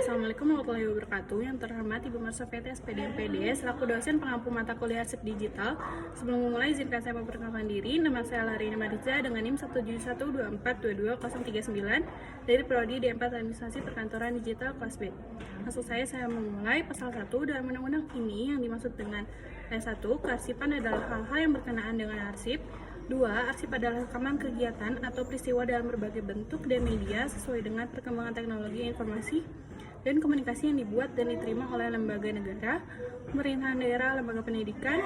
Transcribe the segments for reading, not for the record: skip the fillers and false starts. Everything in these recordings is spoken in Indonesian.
Assalamualaikum warahmatullahi wabarakatuh. Yang terhormat Ibu Marsa PT SPD MPD selaku dosen pengampu mata kuliah arsip digital. Sebelum memulai, izinkan saya memperkenalkan diri. Nama saya Larini Mariza dengan NIM 171242239 dari Prodi D4 Administrasi Perkantoran Digital kelas B. Maksud saya memulai pasal 1 dalam undang-undang ini. Yang dimaksud dengan ayat 1, kearsipan adalah hal-hal yang berkenaan dengan arsip. 2. Arsip adalah rekaman kegiatan atau peristiwa dalam berbagai bentuk dan media sesuai dengan perkembangan teknologi informasi dan komunikasi yang dibuat dan diterima oleh lembaga negara, pemerintahan daerah, lembaga pendidikan,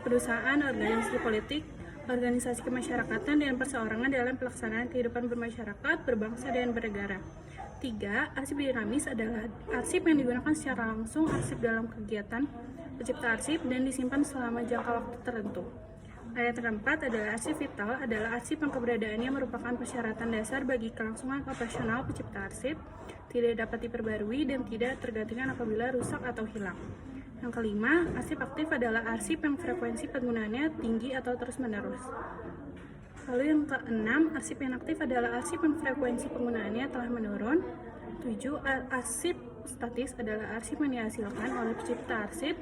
perusahaan, organisasi politik, organisasi kemasyarakatan, dan perseorangan dalam pelaksanaan kehidupan bermasyarakat, berbangsa, dan bernegara. 3. Arsip dinamis adalah arsip yang digunakan secara langsung, arsip dalam kegiatan pencipta arsip, dan disimpan selama jangka waktu tertentu. Ayat keempat adalah arsip vital, adalah arsip yang keberadaannya merupakan persyaratan dasar bagi kelangsungan operasional pencipta arsip, tidak dapat diperbarui dan tidak tergantikan apabila rusak atau hilang. Yang kelima, arsip aktif adalah arsip yang frekuensi penggunaannya tinggi atau terus-menerus. Lalu yang keenam, arsip inaktif adalah arsip yang frekuensi penggunaannya telah menurun. 7. Arsip statis adalah arsip yang dihasilkan oleh pencipta arsip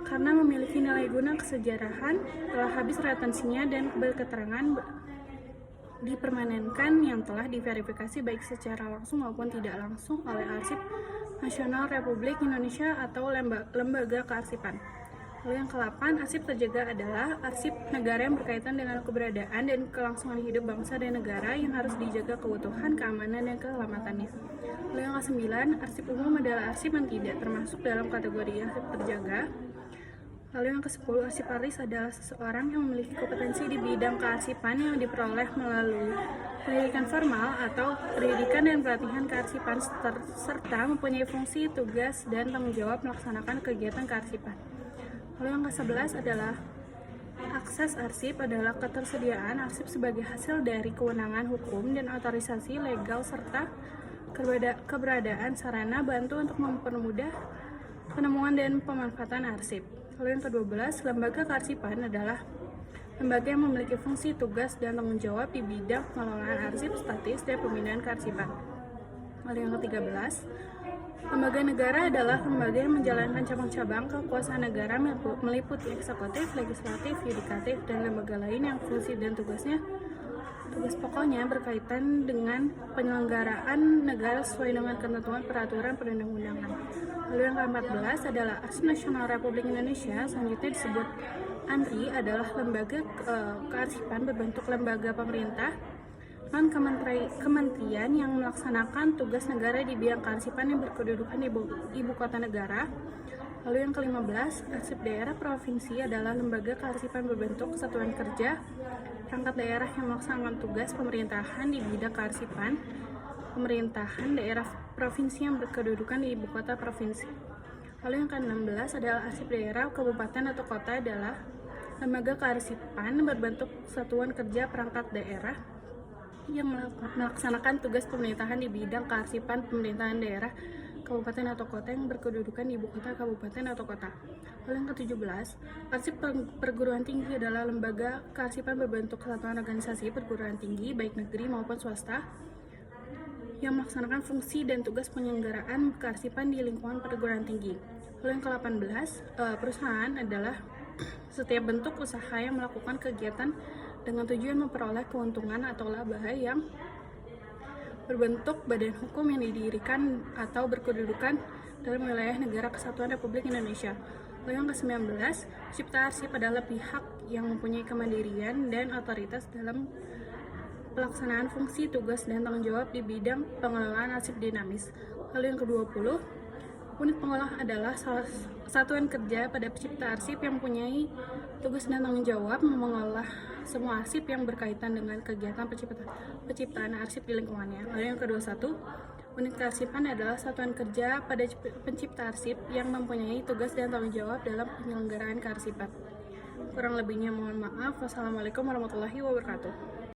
karena memiliki nilai guna kesejarahan, telah habis retensinya, dan berketerangan dipermanenkan yang telah diverifikasi baik secara langsung maupun tidak langsung oleh Arsip Nasional Republik Indonesia atau lembaga kearsipan. Lalu yang ke-8, arsip terjaga adalah arsip negara yang berkaitan dengan keberadaan dan kelangsungan hidup bangsa dan negara yang harus dijaga keutuhan, keamanan, dan keselamatannya. Lalu yang ke-9, arsip umum adalah arsip yang tidak termasuk dalam kategori arsip terjaga. Lalu yang ke-10, arsip aris adalah seseorang yang memiliki kompetensi di bidang kearsipan yang diperoleh melalui pendidikan formal atau pendidikan dan pelatihan kearsipan serta mempunyai fungsi, tugas, dan tanggung jawab melaksanakan kegiatan kearsipan. Lalu yang ke-11 adalah akses arsip adalah ketersediaan arsip sebagai hasil dari kewenangan hukum dan otorisasi legal serta keberadaan sarana bantu untuk mempermudah penemuan dan pemanfaatan arsip. Lalu yang ke-12, lembaga kearsipan adalah lembaga yang memiliki fungsi, tugas, dan tanggung jawab di bidang pengelolaan arsip, statis, dan pembinaan kearsipan. Lalu yang ke-13, lembaga negara adalah lembaga yang menjalankan cabang-cabang kekuasaan negara meliputi eksekutif, legislatif, yudikatif, dan lembaga lain yang fungsi dan tugas pokoknya berkaitan dengan penyelenggaraan negara sesuai dengan ketentuan peraturan perundang-undangan. Lalu yang ke-14 adalah Arsip Nasional Republik Indonesia, selanjutnya disebut ANRI, adalah lembaga kearsipan berbentuk lembaga pemerintah non kementerian yang melaksanakan tugas negara di bidang kearsipan yang berkedudukan di ibu kota negara. Lalu yang ke-15, arsip daerah provinsi adalah lembaga kearsipan berbentuk kesatuan kerja perangkat daerah yang melaksanakan tugas pemerintahan di bidang kearsipan pemerintahan daerah provinsi yang berkedudukan di ibu kota provinsi. Lalu yang ke-16 adalah arsip daerah kabupaten atau kota, adalah lembaga kearsipan berbentuk satuan kerja perangkat daerah yang melaksanakan tugas pemerintahan di bidang kearsipan pemerintahan daerah kabupaten atau kota yang berkedudukan di ibu kota kabupaten atau kota. Lalu yang ke-17, arsip perguruan tinggi adalah lembaga kearsipan berbentuk kesatuan organisasi perguruan tinggi baik negeri maupun swasta yang melaksanakan fungsi dan tugas penyelenggaraan kearsipan di lingkungan perguruan tinggi. Lalu yang ke-18, perusahaan adalah setiap bentuk usaha yang melakukan kegiatan dengan tujuan memperoleh keuntungan atau laba yang berbentuk badan hukum yang didirikan atau berkedudukan dalam wilayah negara kesatuan Republik Indonesia. Lalu yang ke-19, pencipta arsip adalah pihak yang mempunyai kemandirian dan otoritas dalam pelaksanaan fungsi, tugas, dan tanggung jawab di bidang pengelolaan arsip dinamis. Lalu yang ke-20, unit pengolah adalah satuan kerja pada pencipta arsip yang mempunyai tugas dan tanggung jawab mengolah semua arsip yang berkaitan dengan kegiatan penciptaan arsip di lingkungannya. Lalu yang ke-21, unit kearsipan adalah satuan kerja pada pencipta arsip yang mempunyai tugas dan tanggung jawab dalam penyelenggaraan kearsipan. Kurang lebihnya mohon maaf. Wassalamualaikum warahmatullahi wabarakatuh.